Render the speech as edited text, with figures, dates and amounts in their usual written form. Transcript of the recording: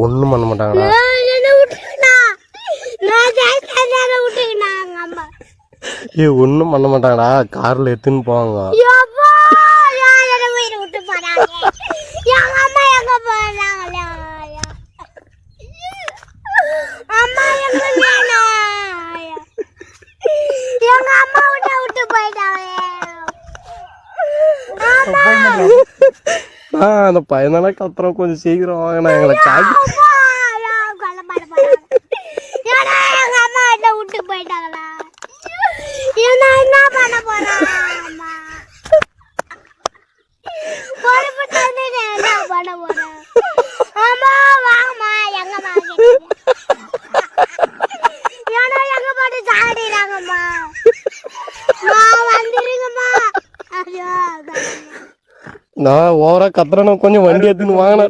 ஒண்ணும் பண்ண மாட்டாங்களா? ஏ ஒண்ணும் பண்ண மாட்டாங்கடா, கார்ல எடுத்துன்னு போவாங்க. அந்த பையனால கத்துறோம், கொஞ்சம் சீக்கிரம் வாங்கினா எங்களை காக்கி. நான் ஓவரா கத்துறேன்னா கொஞ்சம் வண்டி எடுத்துன்னு வாங்கினா